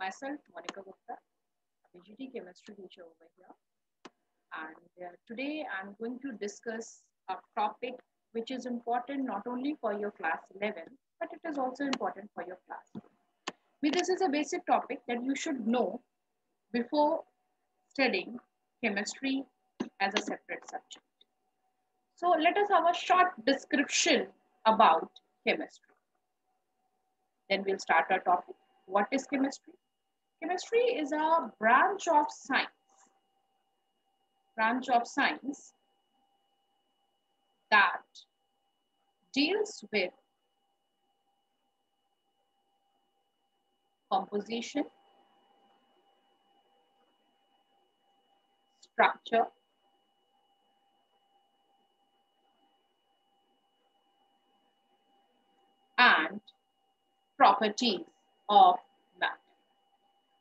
Myself, Monica Gupta, a VGT chemistry teacher over here. And today I'm going to discuss a topic which is important not only for your class 11, but it is also important for your class. This is a basic topic that you should know before studying chemistry as a separate subject. So let us have a short description about chemistry. Then we'll start our topic. What is chemistry? Chemistry is a branch of science that deals with composition, structure, and properties of matter.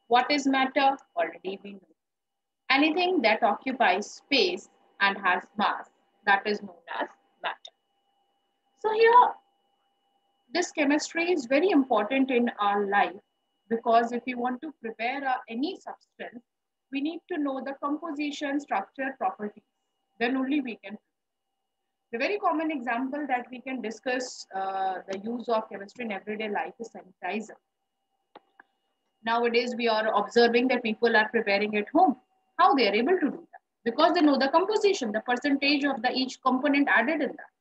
What is matter? Already we know. Anything that occupies space and has mass, that is known as matter. So here, this chemistry is very important in our life because if we want to prepare any substance, we need to know the composition, structure, properties. Then only we can. The very common example that we can discuss the use of chemistry in everyday life is sanitizer. Nowadays, we are observing that people are preparing at home. How they are able to do that? Because they know the composition, the percentage of the each component added in that.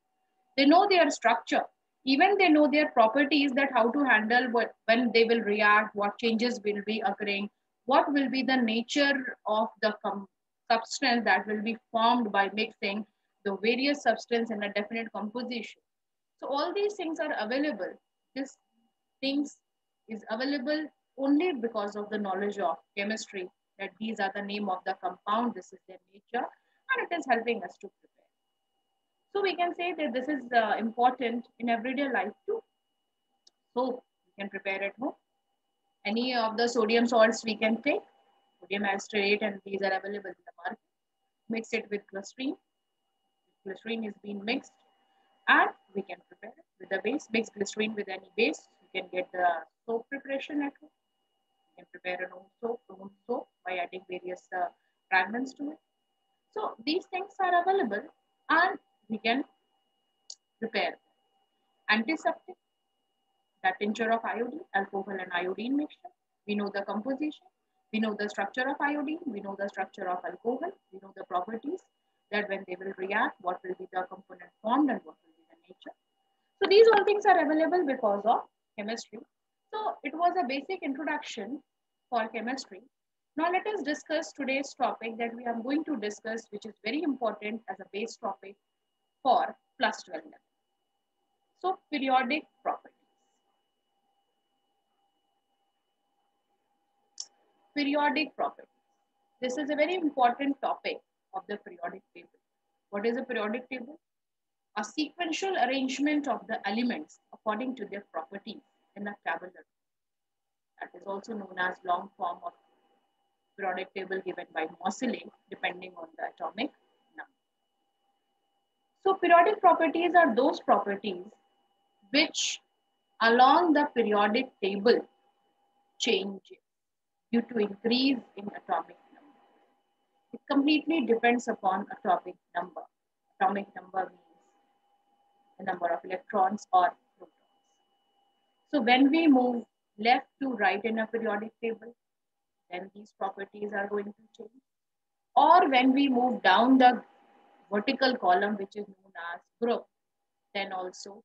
They know their structure. Even they know their properties, that how to handle when they will react, what changes will be occurring, what will be the nature of the substance that will be formed by mixing the various substance in a definite composition. So all these things are available. This things is available only because of the knowledge of chemistry, that these are the name of the compound, this is their nature, and it is helping us to prepare. So we can say that this is important in everyday life too. So we can prepare at home. Any of the sodium salts we can take, sodium acetate, and these are available in the market. Mix it with glycerine. Glycerine is being mixed, and we can prepare it with the base. Mix glycerine with any base. You can get the soap preparation at home. You can prepare an own soap by adding various fragments to it. So these things are available, and we can prepare. Antiseptic, that tincture of iodine, alcohol and iodine mixture. We know the composition, we know the structure of iodine, we know the structure of alcohol, we know the properties, that when they will react, what will be the component formed and what will be the nature. So these all things are available because of chemistry. So it was a basic introduction for chemistry. Now let us discuss today's topic that we are going to discuss, which is very important as a base topic for plus 12 level. So periodic properties. Periodic properties. This is a very important topic of the periodic table. What is a periodic table? A sequential arrangement of the elements according to their properties in a tabular. That is also known as long form of periodic table given by Moseley depending on the atomic number. So periodic properties are those properties which along the periodic table change due to increase in atomic number. It completely depends upon atomic number. Atomic number means the number of electrons or protons. So when we move left to right in a periodic table, then these properties are going to change. Or when we move down the vertical column, which is known as group, then also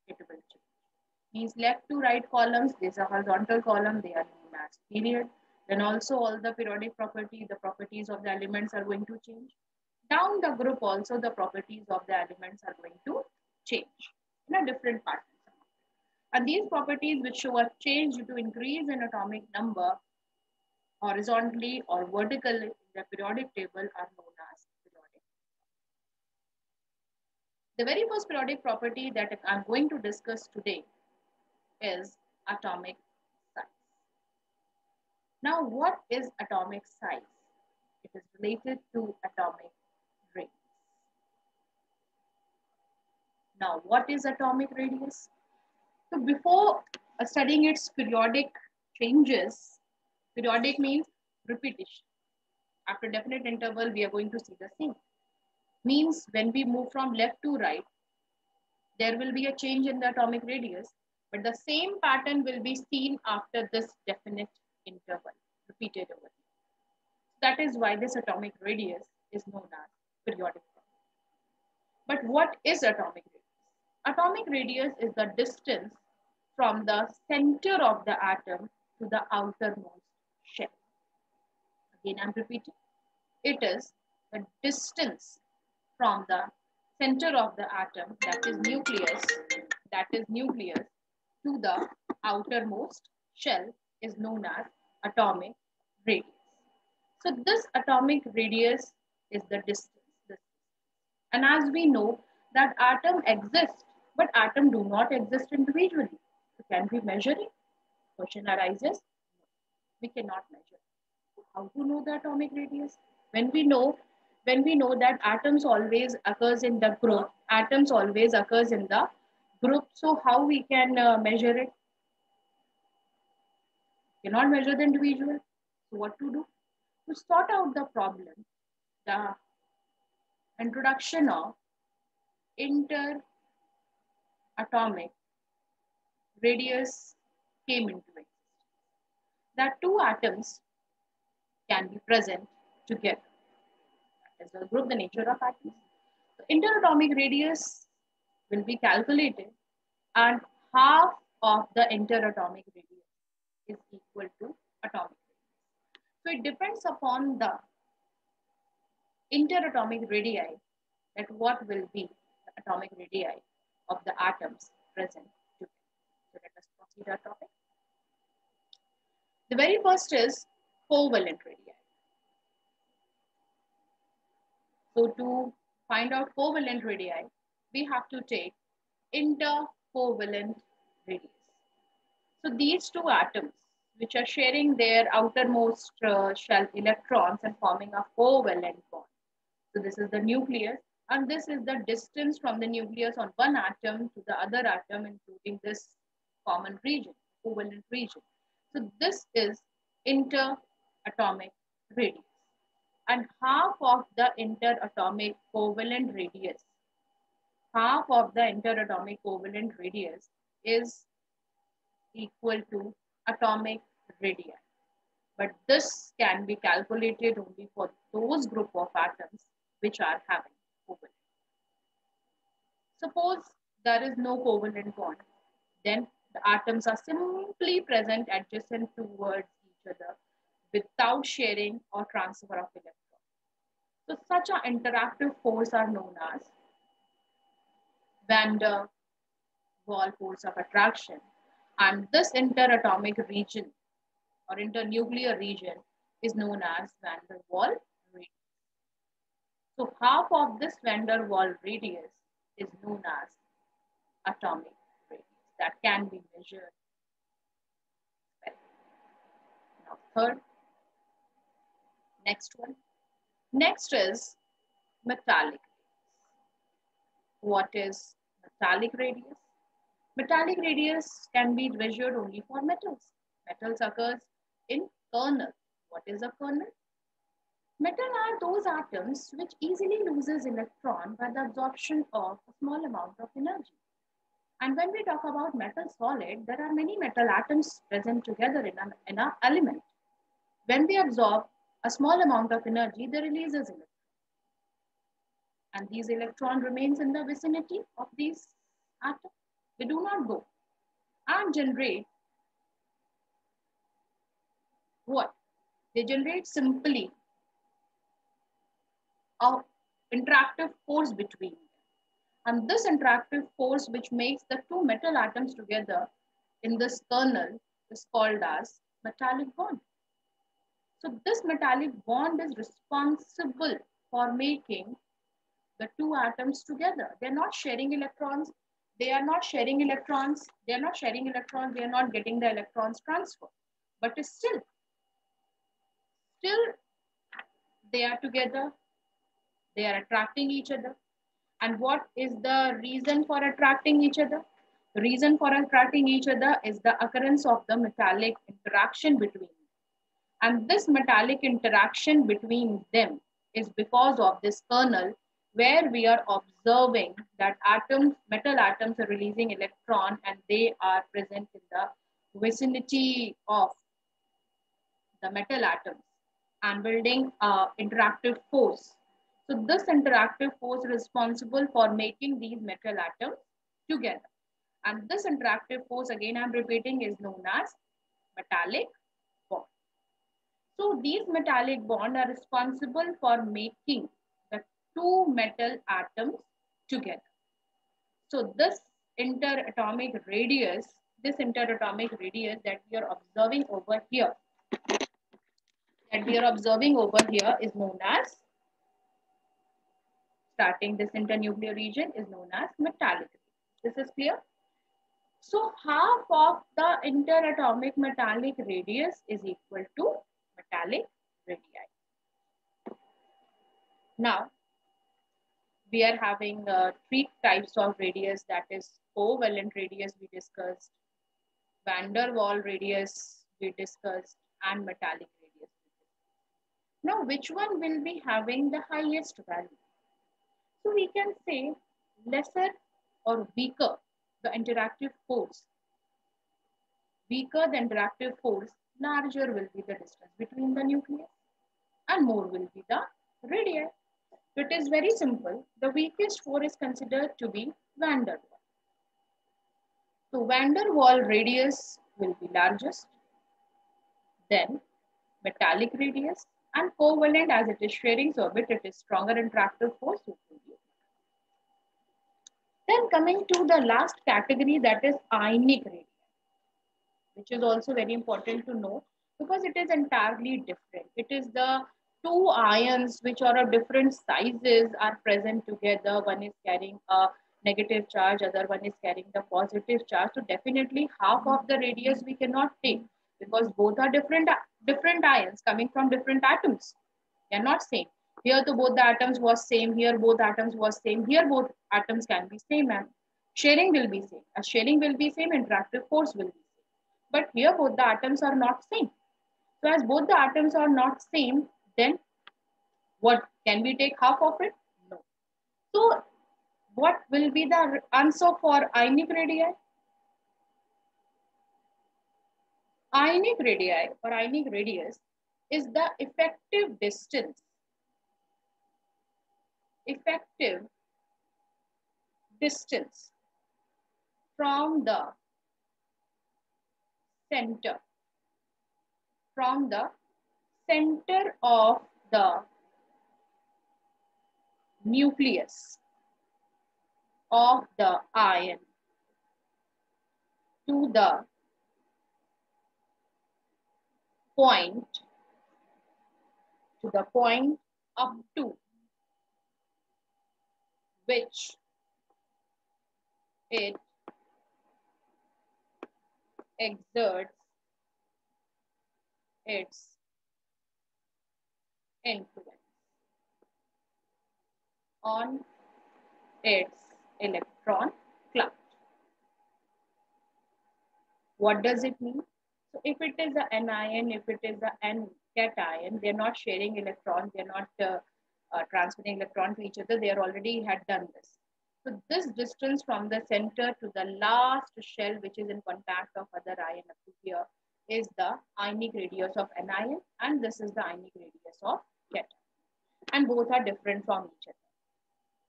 it will change. These left to right columns, these are horizontal column, they are known as period. Then also all the periodic property, the properties of the elements are going to change. Down the group also the properties of the elements are going to change in a different pattern. And these properties which show a change due to increase in atomic number horizontally or vertically in the periodic table are known as periodic. The very first periodic property that I'm going to discuss today is atomic size. Now, what is atomic size? It is related to atomic radius. Now, what is atomic radius? So, before studying its periodic changes, Periodic means repetition. After definite interval, we are going to see the same. Means when we move from left to right, there will be a change in the atomic radius, but the same pattern will be seen after this definite interval, repeated over. That is why this atomic radius is known as periodic problem. But what is atomic radius? Atomic radius is the distance from the center of the atom to the outermost shell. Again, I'm repeating. It is the distance from the center of the atom, that is nucleus, to the outermost shell is known as atomic radius. So this atomic radius is the distance. And as we know that atom exists, but atom do not exist individually. So can we measure it? Question arises, we cannot measure. How to know the atomic radius? When we know that atoms always occurs in the group, so how we can measure it? Cannot measure the individual. So what to do? To sort out the problem, the introduction of interatomic radius came into existence. That two atoms can be present together. That is the group, the nature of atoms. The interatomic radius will be calculated, and half of the interatomic radius is equal to atomic radius. So it depends upon the interatomic radii that what will be the atomic radii of the atoms present together. So let us proceed our topic. The very first is covalent radii. So to find out covalent radii, we have to take intercovalent radius. So these two atoms, which are sharing their outermost shell electrons and forming a covalent bond. So this is the nucleus, and this is the distance from the nucleus on one atom to the other atom, including this common region, covalent region. So this is interatomic radius. And half of the interatomic covalent radius is equal to atomic radii. But this can be calculated only for those group of atoms which are having covalent. Suppose there is no covalent bond, then the atoms are simply present adjacent towards each other without sharing or transfer of electrons. So such an interactive force are known as van der Waal force of attraction, and this interatomic region or internuclear region is known as van der Waal radius. So half of this van der Waal radius is known as atomic radius that can be measured. Now third, next one. Next is metallic radius. What is metallic radius? Metallic radius can be measured only for metals. Metals occurs in kernel. What is a kernel? Metal are those atoms which easily loses electron by the absorption of a small amount of energy. And when we talk about metal solid, there are many metal atoms present together in an element. When they absorb a small amount of energy, they releases electron. And these electrons remains in the vicinity of these atoms. They do not go and generate what? They generate simply an interactive force between them. And this interactive force which makes the two metal atoms together in this kernel is called as metallic bond. So this metallic bond is responsible for making the two atoms together. They're not sharing electrons. They are not getting the electrons transfer. But still they are together. They are attracting each other. And what is the reason for attracting each other? The reason for attracting each other is the occurrence of the metallic interaction between them. And this metallic interaction between them is because of this kernel where we are observing that atoms, metal atoms are releasing electron and they are present in the vicinity of the metal atoms and building interactive force. So this interactive force is responsible for making these metal atoms together. And this interactive force, again I'm repeating, is known as metallic bond. So these metallic bonds are responsible for making the two metal atoms together. So this interatomic radius, that we are observing over here, is known as, starting this internuclear region, is known as metallic. This is clear? So half of the interatomic metallic radius is equal to metallic radii. Now, we are having three types of radius, that is covalent radius we discussed, van der Waal radius we discussed, and metallic radius. Now, which one will be having the highest value? So we can say lesser or weaker the interactive force. Weaker the interactive force, larger will be the distance between the nucleus and more will be the radii. It is very simple. The weakest force is considered to be van der Waal. So van der Waal radius will be largest, then metallic radius, and covalent, as it is sharing orbit, it is stronger interactive force. Then coming to the last category, that is ionic radii, which is also very important to know because it is entirely different. It is the two ions which are of different sizes are present together. One is carrying a negative charge, other one is carrying the positive charge. So definitely half of the radius we cannot take because both are different ions coming from different atoms. They are not same. Here to both the atoms was same, here both atoms was same, here both atoms can be same, and sharing will be same. As sharing will be same, interactive force will be same. But here both the atoms are not same. So as both the atoms are not same, then what, can we take half of it? No. So what will be the answer for ionic radii? Ionic radii or ionic radius is the effective distance from the center of the nucleus of the ion to the point up to which it exerts its influence on its electron cloud. What does it mean? So if it is an anion, if it is an cation, they're not sharing electrons, they're not transferring electron to each other, they already had done this. So this distance from the center to the last shell which is in contact of other ion up to here is the ionic radius of anion, and this is the ionic radius of cation. And both are different from each other.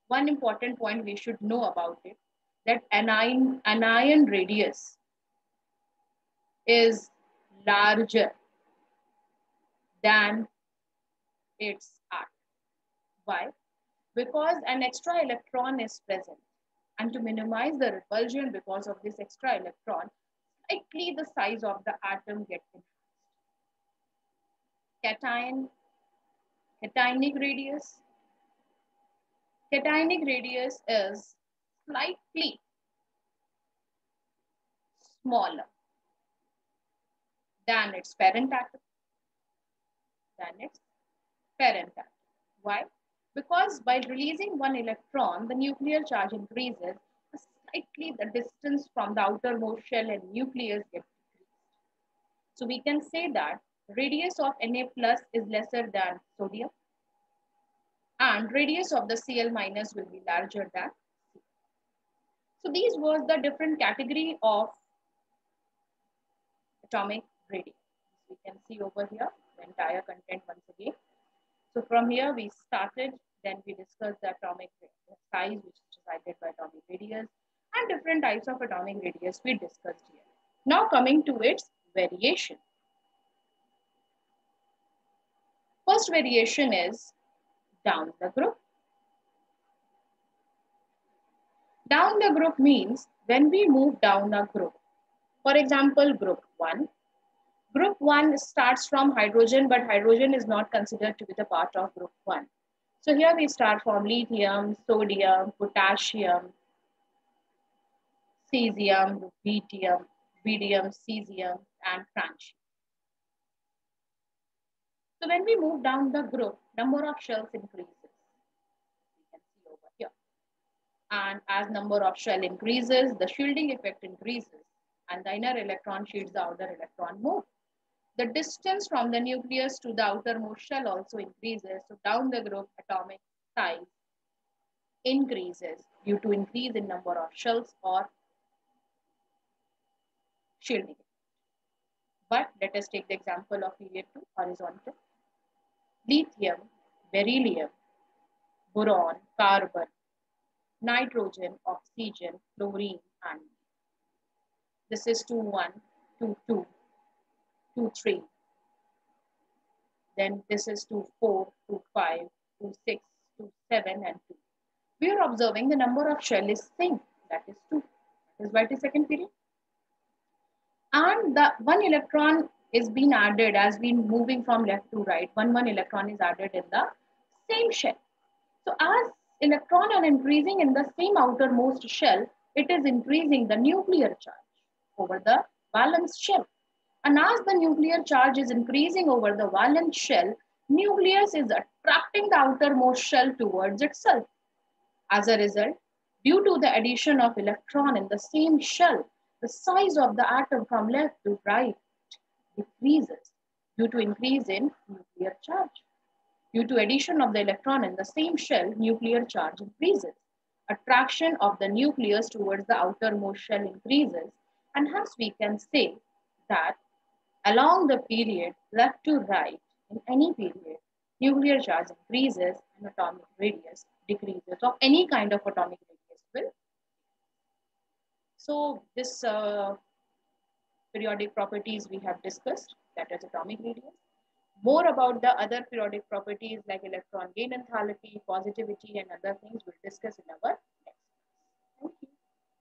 One important point we should know about it, that anion radius is larger than its atom. Why? Because an extra electron is present, and to minimize the repulsion because of this extra electron, slightly the size of the atom gets enhanced. Cationic radius is slightly smaller than its parent atom. Why? Because by releasing one electron, the nuclear charge increases, slightly the distance from the outermost shell and nucleus gets decreased. So we can say that Radius of Na plus is lesser than sodium, and radius of the Cl minus will be larger than C. So these was the different category of atomic radius. We can see over here the entire content once again. So from here we started, then we discussed the atomic size, which is decided by atomic radius, and different types of atomic radius we discussed here. Now coming to its variation. First variation is down the group. Down the group means when we move down a group. For example, group 1. Group 1 starts from hydrogen, but hydrogen is not considered to be the part of group 1. So here we start from lithium, sodium, potassium, cesium, rubidium, cesium, and francium. So when we move down the group, number of shells increases. You can see over here. And as number of shell increases, the shielding effect increases, and the inner electron shields the outer electron more. The distance from the nucleus to the outermost shell also increases. So down the group, atomic size increases due to increase in number of shells or shielding. But let us take the example of period 2, horizontal. Lithium, beryllium, boron, carbon, nitrogen, oxygen, fluorine, and this is 2, 2, 2, 2, 3. Then this is 2, 4, 2, 5, 2, 6, 2, 7, and 2. We are observing the number of shell is same, that is 2. That is why it is second period. And the one electron is being added as we moving from left to right. One electron is added in the same shell. So as electron are increasing in the same outermost shell, it is increasing the nuclear charge over the valence shell. And as the nuclear charge is increasing over the valence shell, nucleus is attracting the outermost shell towards itself. As a result, due to the addition of electron in the same shell, the size of the atom from left to right decreases due to increase in nuclear charge. Due to addition of the electron in the same shell, nuclear charge increases. Attraction of the nucleus towards the outermost shell increases, and hence we can say that along the period left to right, in any period, nuclear charge increases and atomic radius decreases, or any kind of atomic radius will. So this periodic properties we have discussed, that is atomic radius. More about the other periodic properties like electron gain enthalpy, positivity, and other things we'll discuss in our